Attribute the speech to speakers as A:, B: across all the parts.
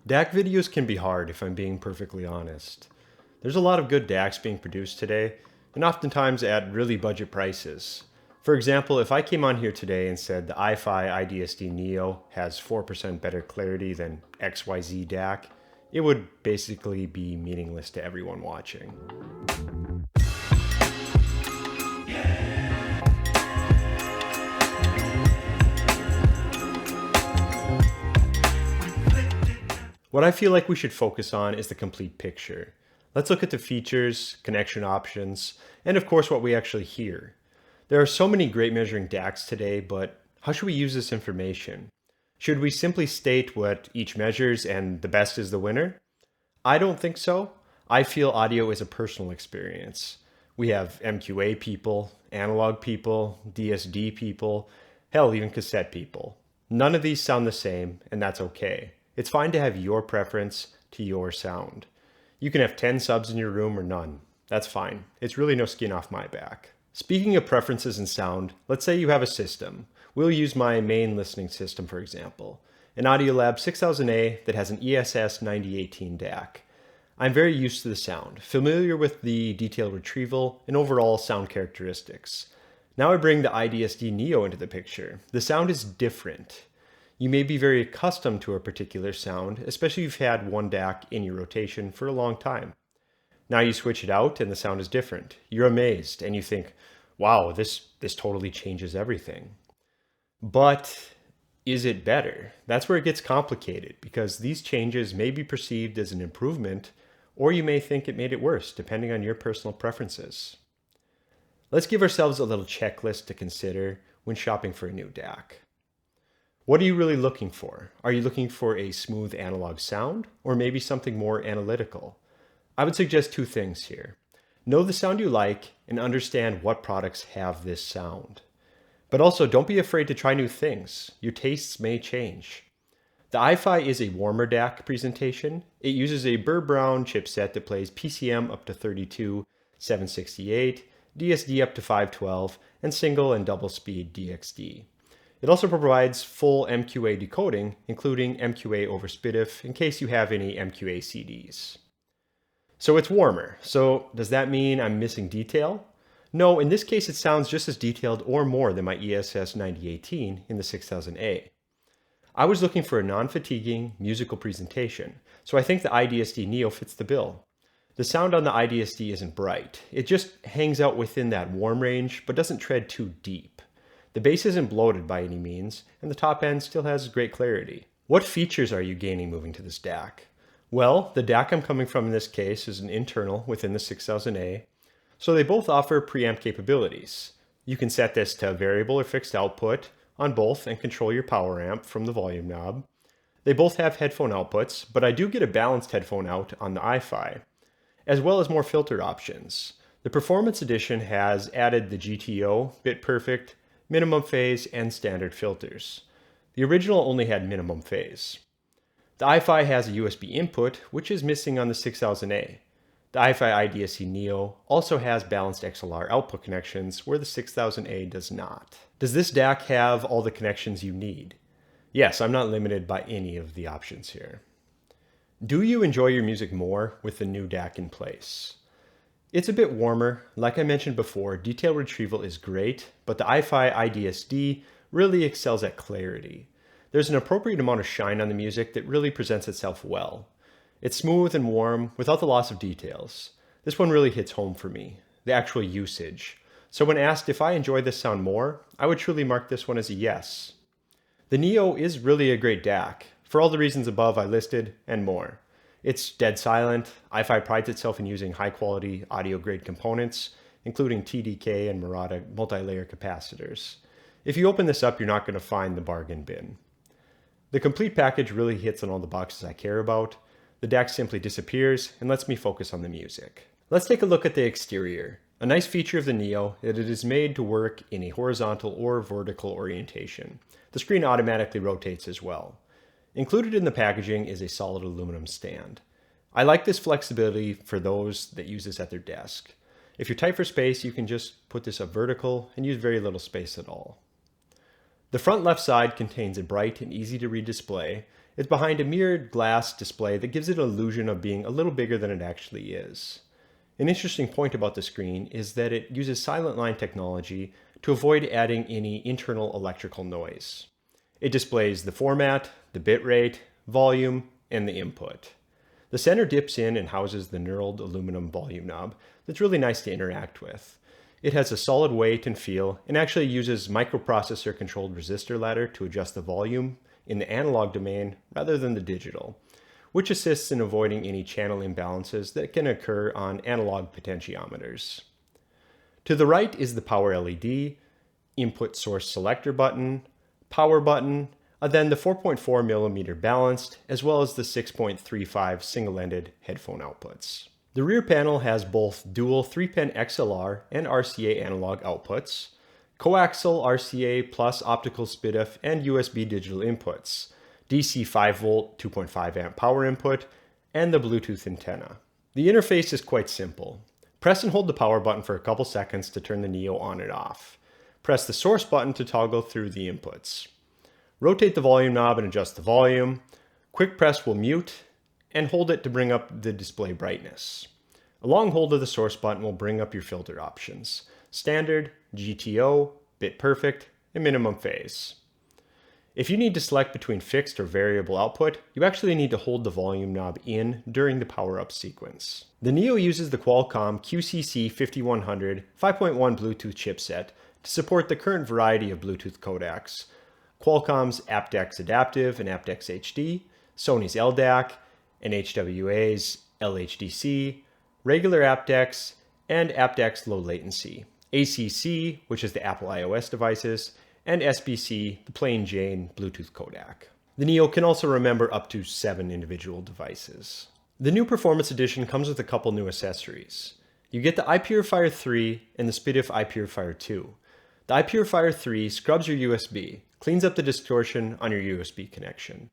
A: DAC videos can be hard if I'm being perfectly honest. There's a lot of good DACs being produced today, and oftentimes at really budget prices. For example, if I came on here today and said the IFI IDSD NEO has 4% better clarity than XYZ DAC, it would basically be meaningless to everyone watching. What I feel like we should focus on is the complete picture. Let's look at the features, connection options, and of course what we actually hear. There are so many great measuring DACs today, but how should we use this information? Should we simply state what each measures and the best is the winner? I don't think so. I feel audio is a personal experience. We have MQA people, analog people, DSD people, hell, even cassette people. None of these sound the same, and that's okay. It's fine to have your preference to your sound. You can have 10 subs in your room or none. That's fine. It's really no skin off my back. Speaking of preferences in sound, let's say you have a system. We'll use my main listening system, for example, an Audiolab 6000A that has an ESS 9018 DAC. I'm very used to the sound, familiar with the detail retrieval and overall sound characteristics. Now I bring the IDSD NEO into the picture. The sound is different. You may be very accustomed to a particular sound, especially if you've had one DAC in your rotation for a long time. Now you switch it out and the sound is different. You're amazed and you think, wow, this totally changes everything. But is it better? That's where it gets complicated because these changes may be perceived as an improvement, or you may think it made it worse, depending on your personal preferences. Let's give ourselves a little checklist to consider when shopping for a new DAC. What are you really looking for? Are you looking for a smooth analog sound, or maybe something more analytical? I would suggest two things here. Know the sound you like and understand what products have this sound. But also don't be afraid to try new things. Your tastes may change. The IFI is a warmer DAC presentation. It uses a Burr Brown chipset that plays PCM up to 32, 768, DSD up to 512, and single and double speed DXD. It also provides full MQA decoding, including MQA over SPDIF in case you have any MQA CDs. So it's warmer. So does that mean I'm missing detail? No, in this case it sounds just as detailed or more than my ESS 9018 in the 6000A. I was looking for a non-fatiguing musical presentation, so I think the IDSD NEO fits the bill. The sound on the IDSD isn't bright. It just hangs out within that warm range, but doesn't tread too deep. The bass isn't bloated by any means, and the top end still has great clarity. What features are you gaining moving to this DAC? Well, the DAC I'm coming from in this case is an internal within the 6000A, so they both offer preamp capabilities. You can set this to variable or fixed output on both and control your power amp from the volume knob. They both have headphone outputs, but I do get a balanced headphone out on the IFI, as well as more filter options. The Performance Edition has added the GTO, Bit Perfect, minimum phase, and standard filters. The original only had minimum phase. The IFI has a USB input, which is missing on the 6000A. The IFI IDSD NEO also has balanced XLR output connections where the 6000A does not. Does this DAC have all the connections you need? Yes, I'm not limited by any of the options here. Do you enjoy your music more with the new DAC in place? It's a bit warmer. Like I mentioned before, detail retrieval is great, but the IFI IDSD really excels at clarity. There's an appropriate amount of shine on the music that really presents itself well. It's smooth and warm without the loss of details. This one really hits home for me, the actual usage. So when asked if I enjoy this sound more, I would truly mark this one as a yes. The NEO is really a great DAC, for all the reasons above I listed and more. It's dead silent. IFI prides itself in using high-quality audio-grade components, including TDK and Murata multi-layer capacitors. If you open this up, you're not going to find the bargain bin. The complete package really hits on all the boxes I care about. The DAC simply disappears and lets me focus on the music. Let's take a look at the exterior. A nice feature of the NEO is that it is made to work in a horizontal or vertical orientation. The screen automatically rotates as well. Included in the packaging is a solid aluminum stand. I like this flexibility for those that use this at their desk. If you're tight for space, you can just put this up vertical and use very little space at all. The front left side contains a bright and easy to read display, It's behind a mirrored glass display that gives it an illusion of being a little bigger than it actually is. An interesting point about the screen is that it uses silent line technology to avoid adding any internal electrical noise. It displays the format, the bitrate, volume, and the input. The center dips in and houses the knurled aluminum volume knob that's really nice to interact with. It has a solid weight and feel and actually uses microprocessor controlled resistor ladder to adjust the volume in the analog domain rather than the digital, which assists in avoiding any channel imbalances that can occur on analog potentiometers. To the right is the power LED, input source selector button, power button, and then the 4.4mm balanced, as well as the 6.35 single-ended headphone outputs. The rear panel has both dual 3-pin XLR and RCA analog outputs, coaxial RCA plus optical SPDIF and USB digital inputs, DC 5V 2.5 amp power input, and the Bluetooth antenna. The interface is quite simple. Press and hold the power button for a couple seconds to turn the NEO on and off. Press the source button to toggle through the inputs. Rotate the volume knob and adjust the volume. Quick press will mute, and hold it to bring up the display brightness. A long hold of the source button will bring up your filter options: standard, GTO, bit perfect, and minimum phase. If you need to select between fixed or variable output, you actually need to hold the volume knob in during the power-up sequence. The NEO uses the Qualcomm QCC5100 5.1 Bluetooth chipset to support the current variety of Bluetooth codecs: Qualcomm's aptX Adaptive and aptX HD, Sony's LDAC, and HWA's LHDC, regular aptX, and aptX Low Latency, ACC, which is the Apple iOS devices, and SBC, the plain Jane Bluetooth codec. The NEO can also remember up to 7 individual devices. The new Performance Edition comes with a couple new accessories. You get the iPurifier 3 and the SPDIF iPurifier 2. The iPurifier 3 scrubs your USB, cleans up the distortion on your USB connection.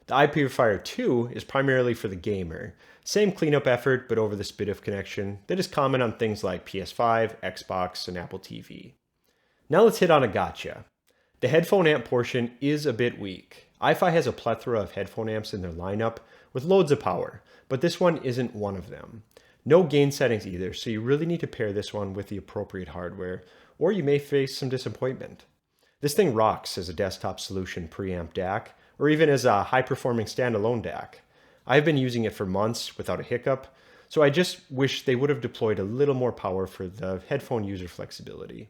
A: The iPurifier 2 is primarily for the gamer. Same cleanup effort, but over the SPDIF connection that is common on things like PS5, Xbox, and Apple TV. Now let's hit on a gotcha. The headphone amp portion is a bit weak. IFI has a plethora of headphone amps in their lineup with loads of power, but this one isn't one of them. No gain settings either, so you really need to pair this one with the appropriate hardware, or you may face some disappointment. This thing rocks as a desktop solution preamp DAC, or even as a high-performing standalone DAC. I've been using it for months without a hiccup, so I just wish they would have deployed a little more power for the headphone user flexibility.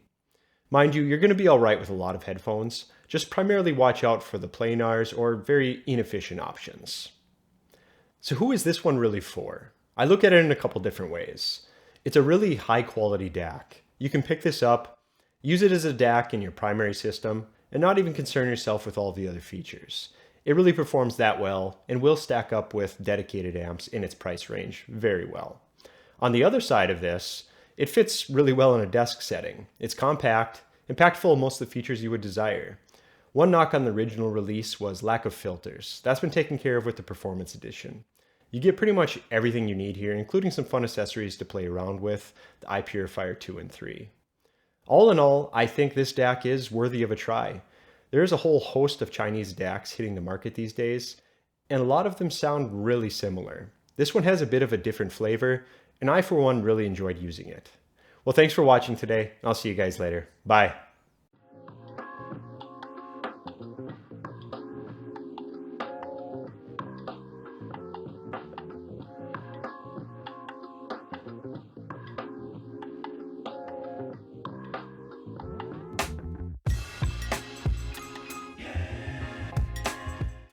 A: Mind you, you're going to be alright with a lot of headphones, just primarily watch out for the planars or very inefficient options. So who is this one really for? I look at it in a couple different ways. It's a really high quality DAC. You can pick this up, use it as a DAC in your primary system, and not even concern yourself with all the other features. It really performs that well and will stack up with dedicated amps in its price range very well. On the other side of this, it fits really well in a desk setting. It's compact, impactful of most of the features you would desire. One knock on the original release was lack of filters. That's been taken care of with the Performance Edition. You get pretty much everything you need here, including some fun accessories to play around with, the iPurifier 2 and 3. All in all, I think this DAC is worthy of a try. There is a whole host of Chinese DACs hitting the market these days, and a lot of them sound really similar. This one has a bit of a different flavor, and I for one really enjoyed using it. Well, thanks for watching today. I'll see you guys later. Bye.